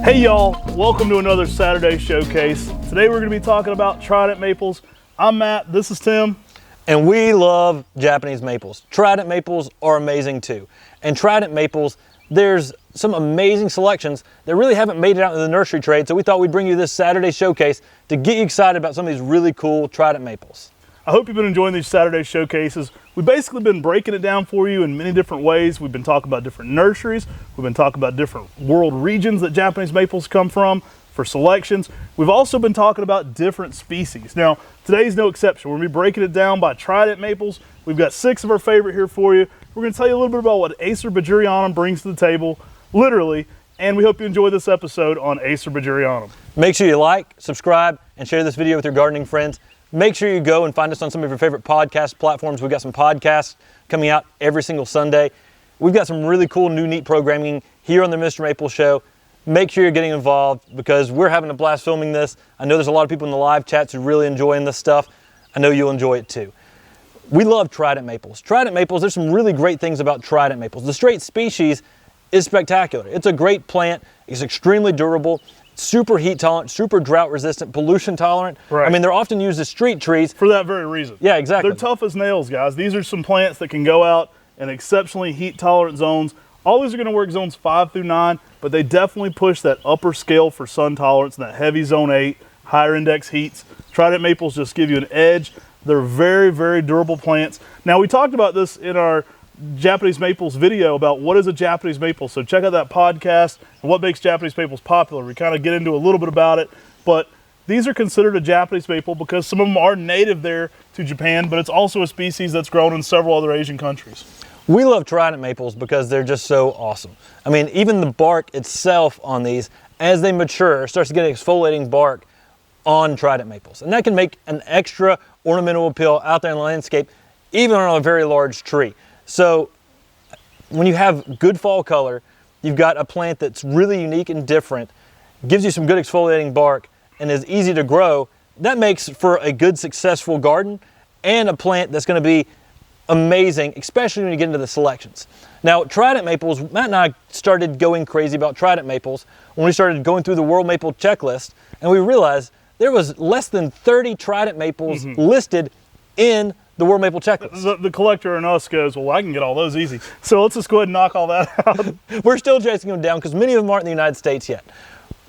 Hey y'all, welcome to another Saturday Showcase. Today we're going to be talking about Trident maples. I'm Matt, this is Tim. And we love Japanese maples. Trident maples are amazing too. And Trident maples, there's some amazing selections that really haven't made it out in the nursery trade, so we thought we'd bring you this Saturday Showcase to get you excited about some of these really cool Trident maples. I hope you've been enjoying these Saturday Showcases. We've basically been breaking it down for you in many different ways. We've been talking about different nurseries. We've been talking about different world regions that Japanese maples come from for selections. We've also been talking about different species. Now, today's no exception. We're going to be breaking it down by Trident maples. We've got 6 of our favorite here for you. We're going to tell you a little bit about what Acer buergerianum brings to the table, literally, and we hope you enjoy this episode on Acer buergerianum. Make sure you like, subscribe, and share this video with your gardening friends. Make sure you go and find us on some of your favorite podcast platforms. We've got some podcasts coming out every single Sunday. We've got some really cool new neat programming here on the MrMaple Show. Make sure you're getting involved because we're having a blast filming this. I know there's a lot of people in the live chats who are really enjoying this stuff. I know you'll enjoy it too. We love Trident maples. Trident maples, there's some really great things about Trident maples. The straight species is spectacular. It's a great plant. It's extremely durable, super heat tolerant, super drought resistant, pollution tolerant. Right. I mean, they're often used as street trees. For that very reason. Yeah, exactly. They're tough as nails, guys. These are some plants that can go out in exceptionally heat tolerant zones. All these are going to work zones 5 through 9, but they definitely push that upper scale for sun tolerance and that heavy zone 8, higher index heats. Trident maples just give you an edge. They're very, very durable plants. Now, we talked about this in our Japanese maples video about what is a Japanese maple. So check out that podcast and what makes Japanese maples popular. We kind of get into a little bit about it, but these are considered a Japanese maple because some of them are native there to Japan, but it's also a species that's grown in several other Asian countries. We love Trident maples because they're just so awesome. I mean, even the bark itself on these, as they mature, starts to get exfoliating bark on Trident maples. And that can make an extra ornamental appeal out there in the landscape, even on a very large tree. So when you have good fall color, you've got a plant that's really unique and different, gives you some good exfoliating bark, and is easy to grow. That makes for a good, successful garden and a plant that's going to be amazing, especially when you get into the selections. Now, Trident maples, Matt and I started going crazy about Trident maples when we started going through the World Maple Checklist, and we realized there was less than 30 Trident maples listed in the World Maple Checklist. The collector in us goes, well, I can get all those easy. So let's just go ahead and knock all that out. We're still chasing them down because many of them aren't in the United States yet.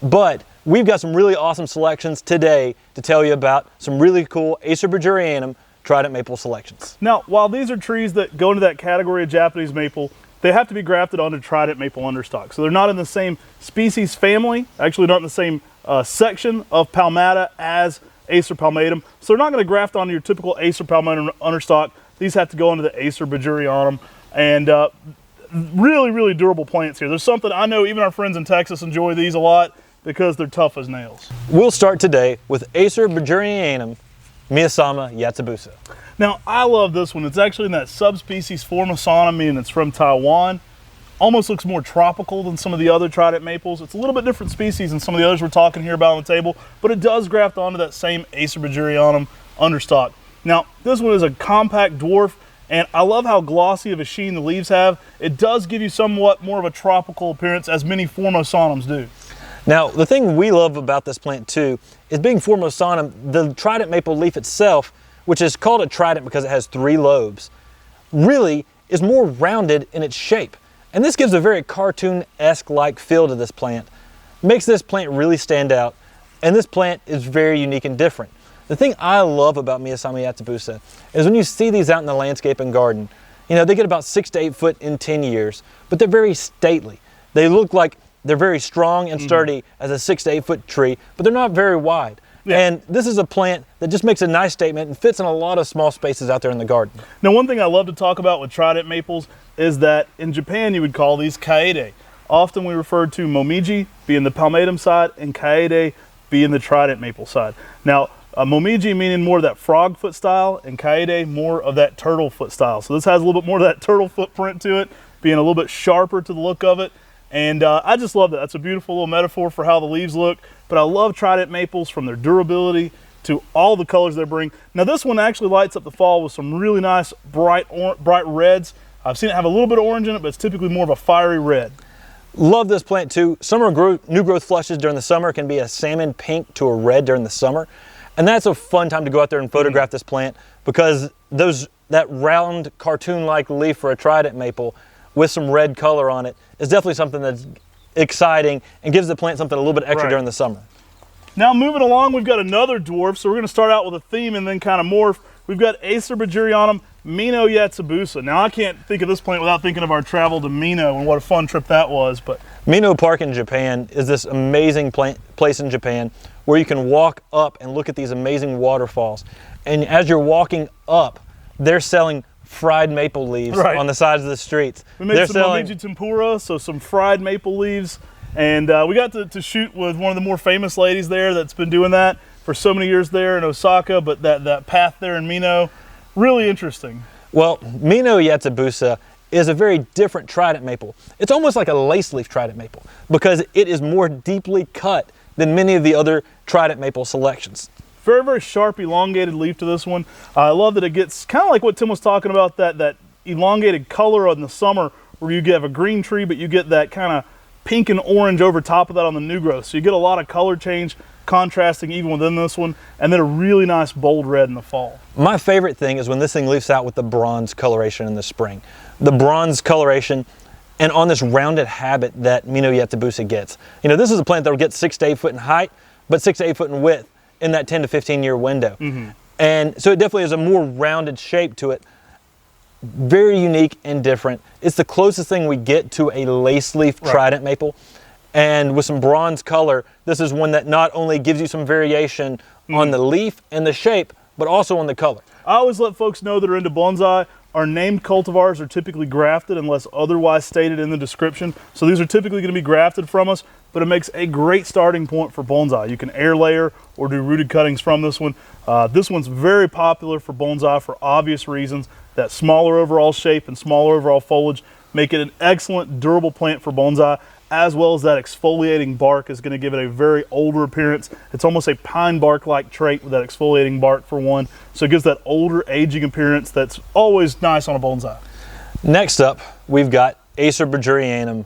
But we've got some really awesome selections today to tell you about some really cool Acer buergerianum Trident maple selections. Now, while these are trees that go into that category of Japanese maple, they have to be grafted onto Trident maple understock. So they're not in the same species family, actually not in the same section of palmata as Acer palmatum. So they're not going to graft onto your typical Acer palmatum understock. These have to go into the Acer buergerianum, and really, really durable plants here. There's something I know even our friends in Texas enjoy these a lot because they're tough as nails. We'll start today with Acer buergerianum Miyasama yatsabusa. Now, I love this one. It's actually in that subspecies Formosana, meaning it's from Taiwan. Almost looks more tropical than some of the other Trident maples. It's a little bit different species than some of the others we're talking here about on the table, but it does graft onto that same Acer buergerianum understock. Now, this one is a compact dwarf, and I love how glossy of a sheen the leaves have. It does give you somewhat more of a tropical appearance, as many Formosanums do. Now, the thing we love about this plant too is being Formosanum, the Trident maple leaf itself, which is called a trident because it has 3 lobes, really is more rounded in its shape. And this gives a very cartoon-esque like feel to this plant. Makes this plant really stand out, and this plant is very unique and different. The thing I love about Miyasama yatsabusa is when you see these out in the landscape and garden, you know, they get about 6 to 8 foot in 10 years, but they're very stately. They look like they're very strong and sturdy as a 6 to 8 foot tree, but they're not very wide. Yeah. And this is a plant that just makes a nice statement and fits in a lot of small spaces out there in the garden. Now, one thing I love to talk about with Trident maples is that in Japan you would call these kaede. Often we refer to momiji being the palmatum side and kaede being the Trident maple side. Now, momiji meaning more of that frog foot style and kaede more of that turtle foot style. So this has a little bit more of that turtle footprint to it, being a little bit sharper to the look of it. And I just love that. That's a beautiful little metaphor for how the leaves look. But I love Trident maples from their durability to all the colors they bring. Now this one actually lights up the fall with some really nice bright reds. I've seen it have a little bit of orange in it, but it's typically more of a fiery red. Love this plant too. New growth flushes during the summer can be a salmon pink to a red during the summer. And that's a fun time to go out there and photograph this plant, because that round cartoon-like leaf for a trident maple with some red color on it is definitely something that's exciting and gives the plant something a little bit extra during the summer. Now moving along, we've got another dwarf, so we're going to start out with a theme and then kind of morph. We've got Acer buergerianum, Mino yatsabusa. Now I can't think of this plant without thinking of our travel to Mino and what a fun trip that was. But Mino Park in Japan is this amazing place in Japan where you can walk up and look at these amazing waterfalls. And as you're walking up, they're selling fried maple leaves on the sides of the streets. We made some momiji tempura, so some fried maple leaves. And we got to shoot with one of the more famous ladies there that's been doing that for so many years there in Osaka, but that path there in Mino, really interesting. Well, Mino yatsabusa is a very different trident maple. It's almost like a lace leaf trident maple because it is more deeply cut than many of the other trident maple selections. Very, very sharp, elongated leaf to this one. I love that it gets kind of like what Tim was talking about, that elongated color in the summer where you have a green tree, but you get that kind of pink and orange over top of that on the new growth. So you get a lot of color change, contrasting even within this one, and then a really nice bold red in the fall. My favorite thing is when this thing leaves out with the bronze coloration in the spring. The bronze coloration and on this rounded habit that Mino yatsabusa gets. You know, this is a plant that will get 6 to 8 foot in height, but 6 to 8 foot in width in that 10 to 15 year window. And so it definitely has a more rounded shape to it. Very unique and different. It's the closest thing we get to a lace leaf trident maple. And with some bronze color, this is one that not only gives you some variation on the leaf and the shape, but also on the color. I always let folks know that are into bonsai, our named cultivars are typically grafted unless otherwise stated in the description. So these are typically going to be grafted from us, but it makes a great starting point for bonsai. You can air layer or do rooted cuttings from this one. This one's very popular for bonsai for obvious reasons. That smaller overall shape and smaller overall foliage make it an excellent durable plant for bonsai, as well as that exfoliating bark is going to give it a very older appearance. It's almost a pine bark-like trait with that exfoliating bark for one. So it gives that older aging appearance that's always nice on a bonsai. Next up, we've got Acer buergerianum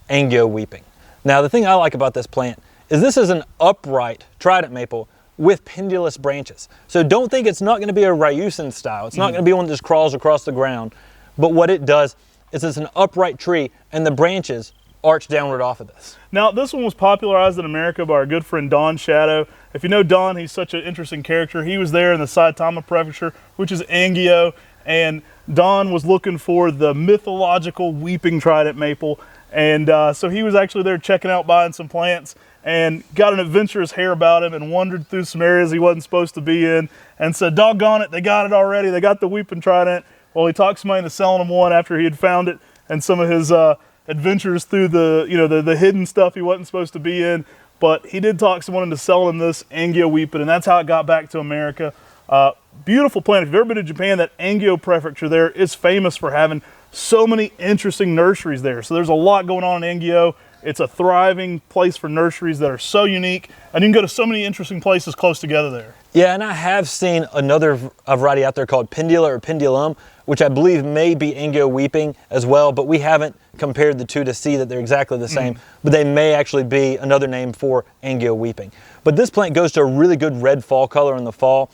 Angio weeping. Now the thing I like about this plant is this is an upright trident maple with pendulous branches. So don't think it's not going to be a Ryusen style. It's not going to be one that just crawls across the ground. But what it does is it's an upright tree and the branches arch downward off of this. Now this one was popularized in America by our good friend Don Shadow. If you know Don, he's such an interesting character. He was there in the Saitama Prefecture, which is Angio, and Don was looking for the mythological weeping trident maple. And so he was actually there checking out, buying some plants, and got an adventurous hair about him and wandered through some areas he wasn't supposed to be in and said, doggone it, they got it already. They got the weeping trident. Well, he talked somebody into selling him one after he had found it, and some of his adventures through the hidden stuff he wasn't supposed to be in. But he did talk someone into selling him this Angio weeping, and that's how it got back to America. Beautiful plant. If you've ever been to Japan, that Angio prefecture there is famous for having so many interesting nurseries there. So there's a lot going on in Angio. It's a thriving place for nurseries that are so unique, and you can go to so many interesting places close together there. Yeah, and I have seen another variety out there called pendula or pendulum, which I believe may be Angio weeping as well, but we haven't compared the two to see that they're exactly the same, but they may actually be another name for Angio weeping. But this plant goes to a really good red fall color in the fall.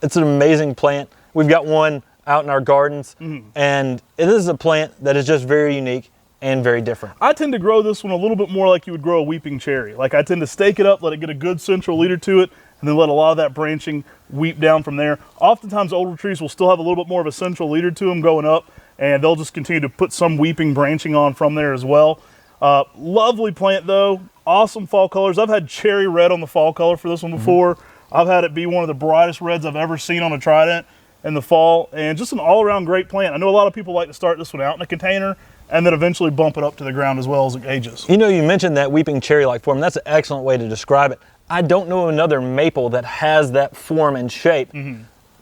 It's an amazing plant. We've got one out in our gardens, and it is a plant that is just very unique and very different. I tend to grow this one a little bit more like you would grow a weeping cherry. Like I tend to stake it up, let it get a good central leader to it, and then let a lot of that branching weep down from there. Oftentimes older trees will still have a little bit more of a central leader to them going up, and they'll just continue to put some weeping branching on from there as well. Lovely plant though, awesome fall colors. I've had cherry red on the fall color for this one before. I've had it be one of the brightest reds I've ever seen on a trident in the fall, and just an all-around great plant. I know a lot of people like to start this one out in a container and then eventually bump it up to the ground as well as it ages. You know, you mentioned that weeping cherry-like form. That's an excellent way to describe it. I don't know another maple that has that form and shape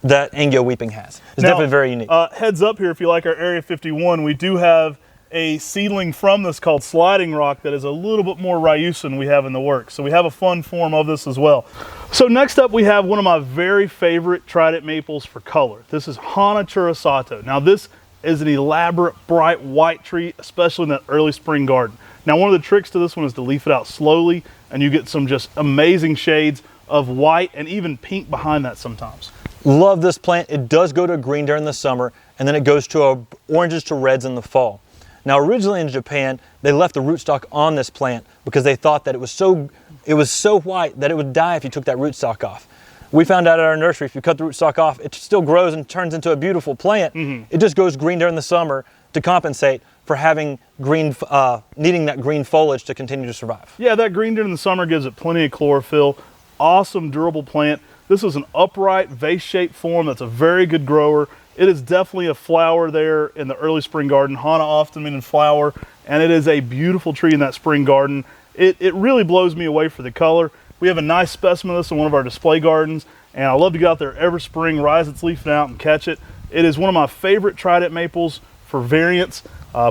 that Angio weeping has. It's definitely very unique. Heads up here, if you like our Area 51, we do have a seedling from this called Sliding Rock that is a little bit more Ryusen we have in the works. So we have a fun form of this as well. So next up we have one of my very favorite trident maples for color. This is Hana harisato. Now this is an elaborate, bright white tree, especially in that early spring garden. Now, one of the tricks to this one is to leaf it out slowly, and you get some just amazing shades of white and even pink behind that sometimes. Love this plant. It does go to green during the summer, and then it goes to oranges to reds in the fall. Now, originally in Japan, they left the rootstock on this plant because they thought that it was so white that it would die if you took that rootstock off. We found out at our nursery, if you cut the rootstock off, it still grows and turns into a beautiful plant. It just goes green during the summer to compensate for having green, needing that green foliage to continue to survive. Yeah, that green during the summer gives it plenty of chlorophyll. Awesome, durable plant. This is an upright, vase-shaped form that's a very good grower. It is definitely a flower there in the early spring garden. Hana often meaning flower, and it is a beautiful tree in that spring garden. It really blows me away for the color. We have a nice specimen of this in one of our display gardens, and I love to get out there every spring, rise its leaf out, and catch it. It is one of my favorite Trident maples for variants.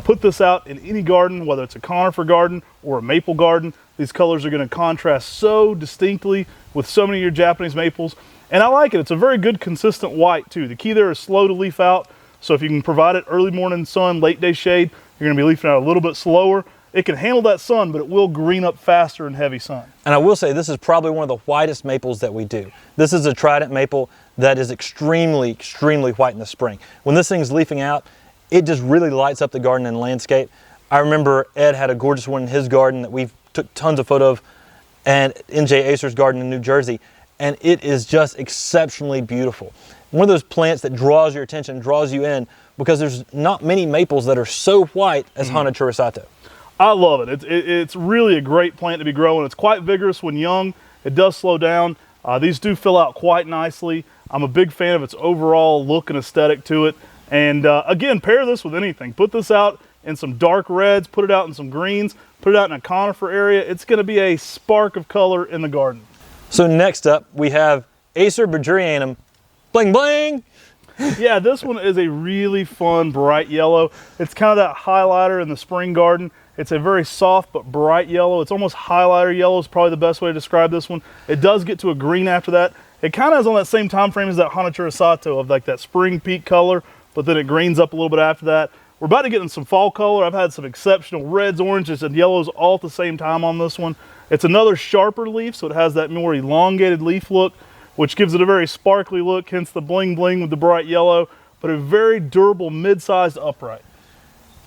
Put this out in any garden, whether it's a conifer garden or a maple garden. These colors are going to contrast so distinctly with so many of your Japanese maples. And I like it. It's a very good, consistent white, too. The key there is slow to leaf out. So if you can provide it early morning sun, late day shade, you're going to be leafing out a little bit slower. It can handle that sun, but it will green up faster in heavy sun. And I will say, this is probably one of the whitest maples that we do. This is a Trident maple that is extremely, extremely white in the spring. When this thing's leafing out, it just really lights up the garden and landscape. I remember Ed had a gorgeous one in his garden that we took tons of photos of, and NJ Acer's garden in New Jersey, and it is just exceptionally beautiful. One of those plants that draws your attention, draws you in, because there's not many maples that are so white as Hana harisato. I love it. It's really a great plant to be growing. It's quite vigorous when young. It does slow down. These do fill out quite nicely. I'm a big fan of its overall look and aesthetic to it. And again, pair this with anything. Put this out in some dark reds, put it out in some greens, put it out in a conifer area. It's going to be a spark of color in the garden. So next up, we have Acer buergerianum. Bling, bling! Yeah, this one is a really fun, bright yellow. It's kind of that highlighter in the spring garden. It's a very soft but bright yellow. It's almost highlighter yellow is probably the best way to describe this one. It does get to a green after that. It kind of is on that same time frame as that Hana harisato of like that spring peak color, but then it greens up a little bit after that. We're about to get in some fall color. I've had some exceptional reds, oranges, and yellows all at the same time on this one. It's another sharper leaf, so it has that more elongated leaf look, which gives it a very sparkly look, hence the bling bling with the bright yellow, but a very durable, mid-sized upright.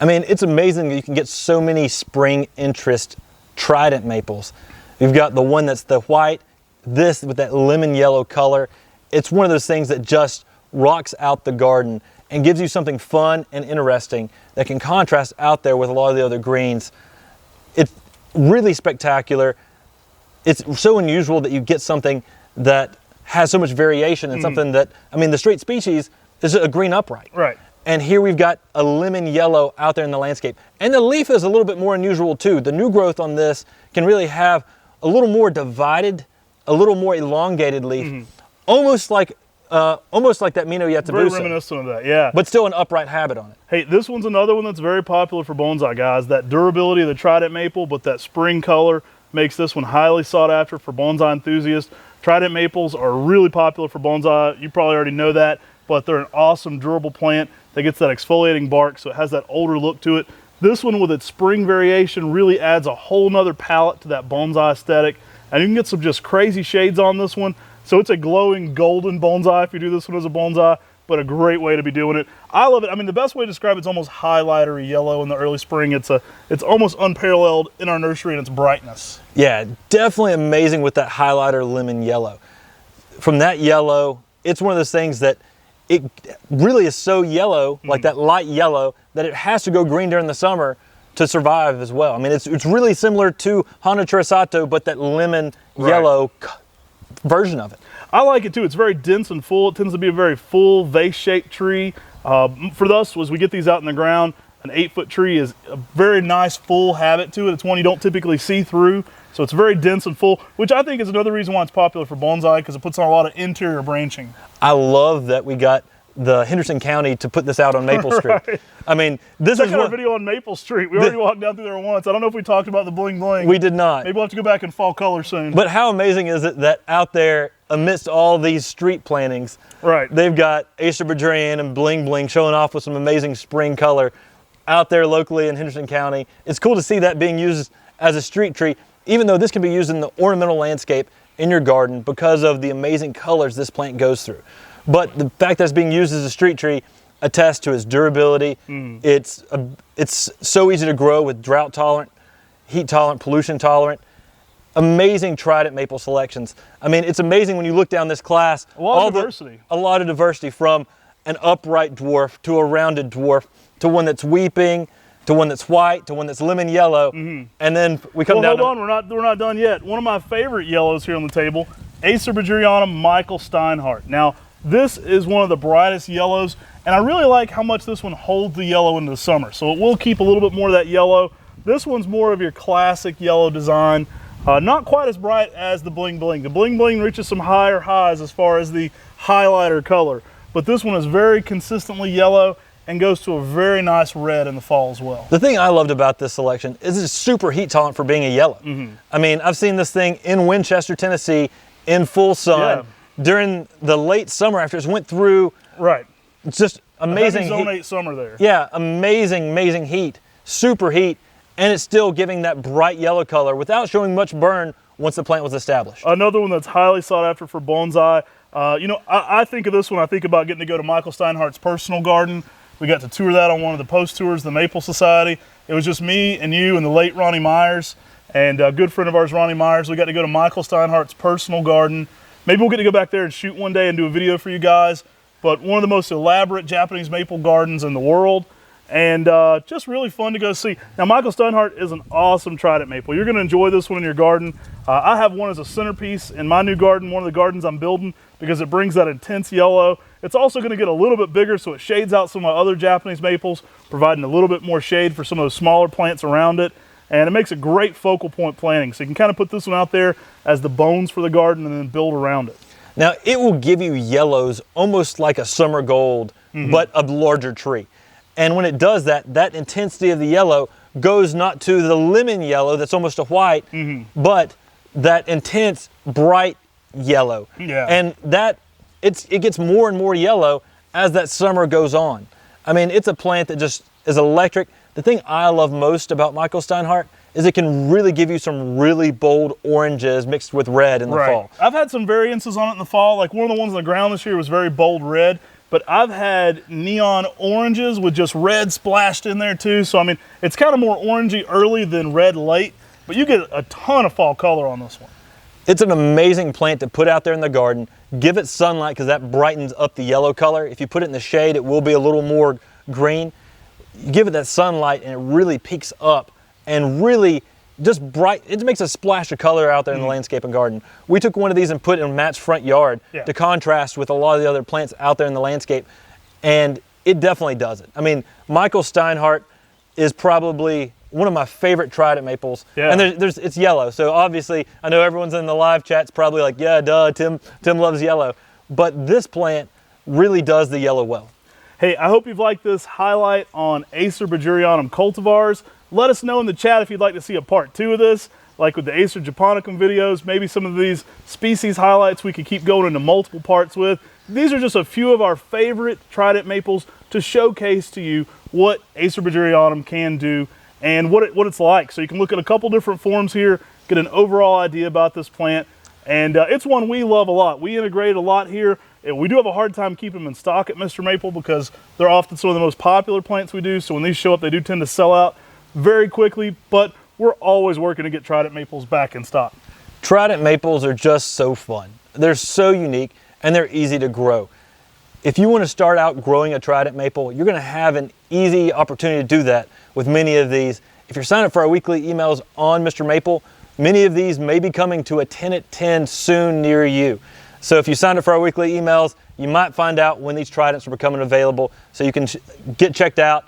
I mean, it's amazing that you can get so many spring interest Trident maples. You've got the one that's the white, this with that lemon yellow color. It's one of those things that just rocks out the garden and gives you something fun and interesting that can contrast out there with a lot of the other greens. It's really spectacular. It's so unusual that you get something that has so much variation and something that, I mean, the straight species is a green upright. Right. And here we've got a lemon yellow out there in the landscape. And the leaf is a little bit more unusual too. The new growth on this can really have a little more divided, a little more elongated leaf, almost like that Mino yatsabusa. Very reminiscent of that, yeah. But still an upright habit on it. Hey, this one's another one that's very popular for bonsai guys. That durability of the Trident maple, but that spring color makes this one highly sought after for bonsai enthusiasts. Trident maples are really popular for bonsai. You probably already know that, but they're an awesome, durable plant that gets that exfoliating bark, so it has that older look to it. This one with its spring variation really adds a whole nother palette to that bonsai aesthetic, and you can get some just crazy shades on this one. So it's a glowing golden bonsai if you do this one as a bonsai, but a great way to be doing it. I love it. I mean, the best way to describe it's almost highlightery yellow in the early spring. It's almost unparalleled in our nursery in its brightness. Yeah, definitely amazing with that highlighter lemon yellow. From that yellow, it's one of those things that it really is so yellow, like that light yellow, that it has to go green during the summer to survive as well. I mean, it's really similar to Hana harisato, but that lemon yellow version of it. I like it too. It's very dense and full. It tends to be a very full vase-shaped tree. For us, as we get these out in the ground, an 8-foot tree is a very nice full habit to it. It's one you don't typically see through. So it's very dense and full, which I think is another reason why it's popular for bonsai, because it puts on a lot of interior branching. I love that we got the Henderson County to put this out on Maple Street. Right. I mean, this Check is out our what video on Maple Street. We already walked down through there once. I don't know if we talked about the Bling Bling. we did not. Maybe we'll have to go back in fall color soon. But how amazing is it that out there, amidst all these street plantings, right, they've got Acer buergerianum, Bling Bling showing off with some amazing spring color out there locally in Henderson County. It's cool to see that being used as a street tree, even though this can be used in the ornamental landscape in your garden because of the amazing colors this plant goes through. But the fact that it's being used as a street tree attests to its durability. It's so easy to grow with drought tolerant, heat tolerant, pollution tolerant. Amazing Trident maple selections. I mean, it's amazing when you look down this class. A lot of diversity. A lot of diversity, from an upright dwarf to a rounded dwarf to one that's weeping, to one that's white, to one that's lemon yellow, and then we come down. Hold on, we're not done yet. One of my favorite yellows here on the table, Acer buergerianum Michael Steinhardt. Now, this is one of the brightest yellows, and I really like how much this one holds the yellow into the summer. So it will keep a little bit more of that yellow. This one's more of your classic yellow design. Not quite as bright as the Bling Bling. The Bling Bling reaches some higher highs as far as the highlighter color, but this one is very consistently yellow and goes to a very nice red in the fall as well. The thing I loved about this selection is it's super heat tolerant for being a yellow. I mean, I've seen this thing in Winchester, Tennessee in full sun during the late summer after it went through. Right. It's just amazing. Zone 8 summer there. Yeah, amazing heat, super heat, and it's still giving that bright yellow color without showing much burn once the plant was established. Another one that's highly sought after for bonsai. You know, I think of this one, I think about getting to go to Michael Steinhardt's personal garden. We got to tour that on one of the post tours, the Maple Society. It was just me and you and the late Ronnie Myers, and a good friend of ours, Ronnie Myers. We got to go to Michael Steinhardt's personal garden. Maybe we'll get to go back there and shoot one day and do a video for you guys. But one of the most elaborate Japanese maple gardens in the world, and just really fun to go see. Now, Michael Steinhardt is an awesome Trident maple. You're going to enjoy this one in your garden. I have one as a centerpiece in my new garden, one of the gardens I'm building, because it brings that intense yellow. It's also going to get a little bit bigger, so it shades out some of my other Japanese maples, providing a little bit more shade for some of those smaller plants around it. And it makes a great focal point planting. So you can kind of put this one out there as the bones for the garden and then build around it. Now, it will give you yellows almost like a summer gold, but a larger tree. And when it does that, that intensity of the yellow goes not to the lemon yellow that's almost a white, but that intense, bright yellow. Yeah. And that it gets more and more yellow as that summer goes on. I mean, it's a plant that just is electric. The thing I love most about Michael Steinhardt is it can really give you some really bold oranges mixed with red in the fall. I've had some variances on it in the fall. Like one of the ones on the ground this year was very bold red, but I've had neon oranges with just red splashed in there too. So I mean, it's kind of more orangey early than red late, but you get a ton of fall color on this one. It's an amazing plant to put out there in the garden. Give it sunlight because that brightens up the yellow color. If you put it in the shade, it will be a little more green. You give it that sunlight and it really peaks up and really just bright. It makes a splash of color out there in the landscape and garden. We took one of these and put it in Matt's front yard to contrast with a lot of the other plants out there in the landscape, and it definitely does it. I mean, Michael Steinhardt is probably one of my favorite Trident maples. And it's yellow, so obviously I know everyone's in the live chat's probably like, yeah, duh, Tim loves yellow. But this plant really does the yellow well. Hey, I hope you've liked this highlight on Acer buergerianum cultivars. Let us know in the chat if you'd like to see a part 2 of this, like with the Acer japonicum videos, maybe some of these species highlights we could keep going into multiple parts with. These are just a few of our favorite Trident maples to showcase to you what Acer buergerianum can do and what it's like. So you can look at a couple different forms here, get an overall idea about this plant. And it's one we love a lot. We integrate a lot here. And we do have a hard time keeping them in stock at MrMaple because they're often some of the most popular plants we do. So when these show up, they do tend to sell out very quickly, but we're always working to get Trident maples back in stock. Trident maples are just so fun. They're so unique and they're easy to grow. If you want to start out growing a Trident maple, you're going to have an easy opportunity to do that with many of these. If you're signed up for our weekly emails on MrMaple, many of these may be coming to a 10 at 10 soon near you. So if you sign up for our weekly emails, you might find out when these Tridents are becoming available so you can get checked out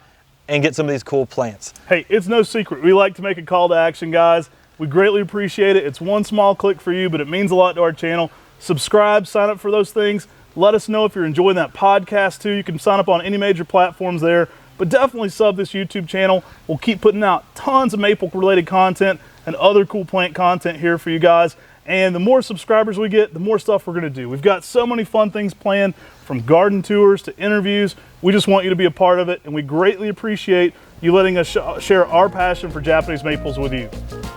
and get some of these cool plants. Hey, it's no secret. We like to make a call to action, guys. We greatly appreciate it. It's one small click for you, but it means a lot to our channel. Subscribe, sign up for those things. Let us know if you're enjoying that podcast too. You can sign up on any major platforms there, but definitely sub this YouTube channel. We'll keep putting out tons of maple related content and other cool plant content here for you guys. And the more subscribers we get, the more stuff we're gonna do. We've got so many fun things planned, from garden tours to interviews. We just want you to be a part of it, and we greatly appreciate you letting us share our passion for Japanese maples with you.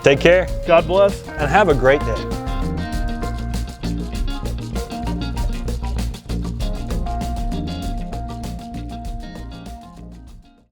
Take care God bless. and have a great day.